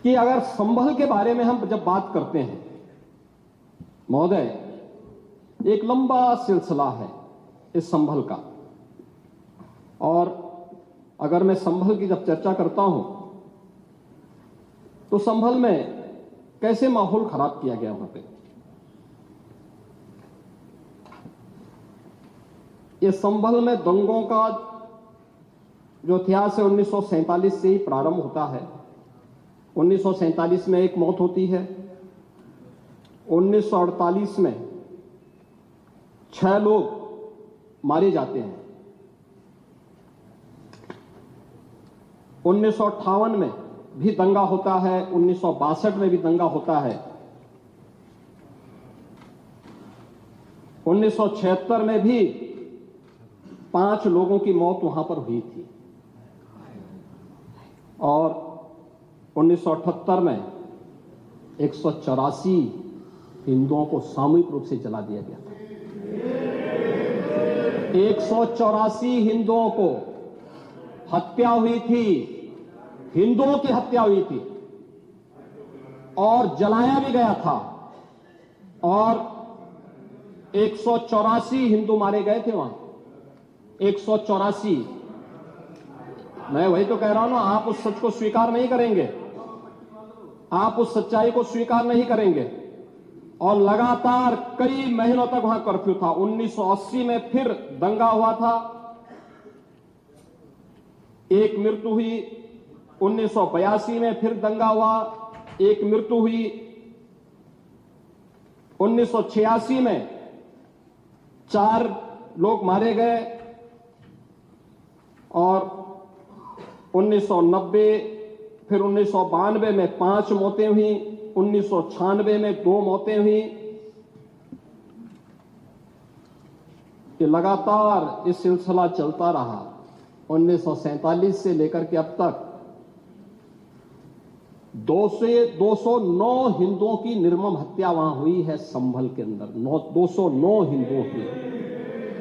कि अगर संभल के बारे में हम जब बात करते हैं महोदय, एक लंबा सिलसिला है इस संभल का, और अगर मैं संभल की जब चर्चा करता हूं तो संभल में कैसे माहौल खराब किया गया वहां पे। ये संभल में दंगों का जो इतिहास है 1947 से ही प्रारंभ होता है। 1947 में एक मौत होती है, 1948 में 6 लोग मारे जाते हैं, 1958 में भी दंगा होता है, 1962 में भी दंगा होता है, 1976 में भी 5 लोगों की मौत वहां पर हुई थी, और 1978 में 184 हिंदुओं को सामूहिक रूप से जला दिया गया था। 184 हिंदुओं को हत्या हुई थी, हिंदुओं की हत्या हुई थी और जलाया भी गया था, और 184 हिंदू मारे गए थे वहां। 184। मैं वही तो कह रहा हूं ना, आप उस सच को स्वीकार नहीं करेंगे, आप उस सच्चाई को स्वीकार नहीं करेंगे, और लगातार कई महीनों तक वहां कर्फ्यू था। 1980 में फिर दंगा हुआ था, एक मृत्यु हुई। 1982 में फिर दंगा हुआ, एक मृत्यु हुई। 1986 में 4 लोग मारे गए, और 1990 फिर 1992 में 5 मौतें हुई, 1996 में 2 मौतें हुई। कि लगातार इस सिलसिला चलता रहा। 1947 से लेकर के अब तक 209 हिंदुओं की निर्मम हत्या वहां हुई है संभल के अंदर, 209 हिंदुओं की,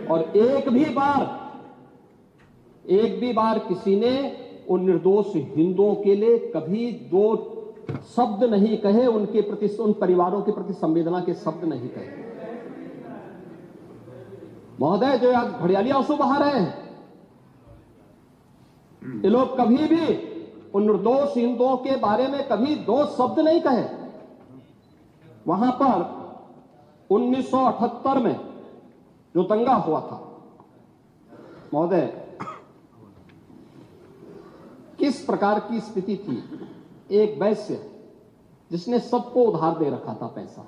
और एक भी बार किसी ने उन निर्दोष हिंदुओं के लिए कभी 2 शब्द नहीं कहे, उनके प्रति, उन परिवारों के प्रति संवेदना के शब्द नहीं कहे। महोदय, जो आज घड़ियाली आंसू बहा रहे हैं, ये लोग कभी भी उन निर्दोष हिंदुओं के बारे में कभी 2 शब्द नहीं कहे। वहां पर 1978 में जो दंगा हुआ था महोदय, किस प्रकार की स्थिति थी। एक वैश्य जिसने सबको उधार दे रखा था पैसा,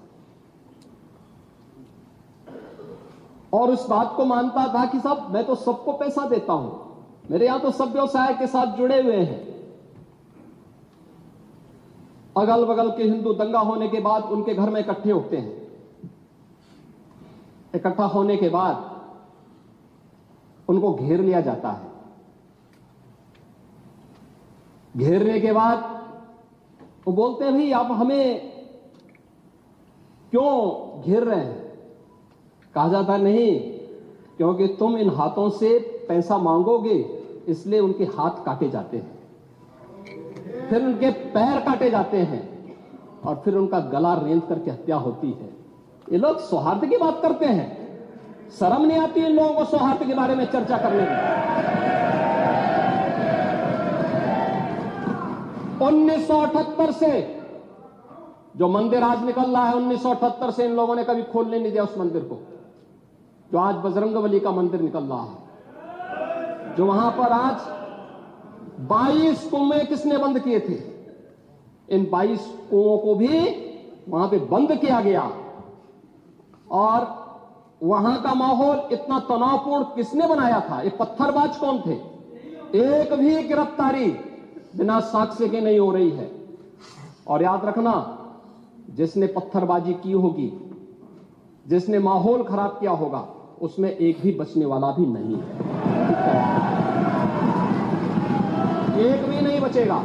और उस बात को मानता था कि साहब मैं तो सबको पैसा देता हूं, मेरे यहां तो सब व्यवसाय के साथ जुड़े हुए हैं। अगल बगल के हिंदू दंगा होने के बाद उनके घर में इकट्ठे होते हैं। इकट्ठा होने के बाद उनको घेर लिया जाता है। घेरने के बाद वो बोलते हैं, भाई आप हमें क्यों घेर रहे हैं। कहा जाता नहीं, क्योंकि तुम इन हाथों से पैसा मांगोगे, इसलिए उनके हाथ काटे जाते हैं, फिर उनके पैर काटे जाते हैं, और फिर उनका गला रेंद करके हत्या होती है। ये लोग सौहार्द की बात करते हैं, शर्म नहीं आती इन लोगों को सौहार्द के बारे में चर्चा करने की। 1978 से जो मंदिर आज निकल रहा है, 1978 से इन लोगों ने कभी खोलने नहीं दिया उस मंदिर को, जो आज बजरंगबली का मंदिर निकल रहा है, जो वहां पर आज 22 कुएं किसने बंद किए थे। इन 22 कुओं को भी वहां पे बंद किया गया, और वहां का माहौल इतना तनावपूर्ण किसने बनाया था। ये पत्थरबाज कौन थे। एक भी गिरफ्तारी बिना साक्ष्य के नहीं हो रही है। और याद रखना, जिसने पत्थरबाजी की होगी, जिसने माहौल खराब किया होगा, उसमें एक भी बचने वाला भी नहीं है, एक भी नहीं बचेगा।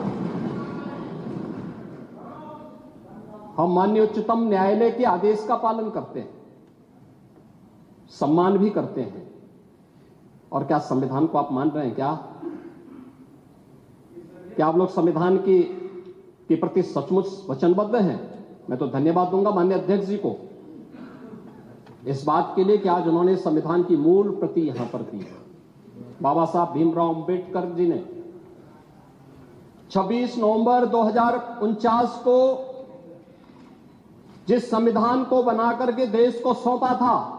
हम माननीय उच्चतम न्यायालय के आदेश का पालन करते हैं, सम्मान भी करते हैं। और क्या संविधान को आप मान रहे हैं क्या? क्या आप लोग संविधान की के प्रति सचमुच वचनबद्ध हैं। मैं तो धन्यवाद दूंगा माननीय अध्यक्ष जी को इस बात के लिए कि आज उन्होंने संविधान की मूल प्रति यहां पर दी। बाबा साहब भीमराव अंबेडकर जी ने 26 नवंबर 2049 को जिस संविधान को बना करके देश को सौंपा था,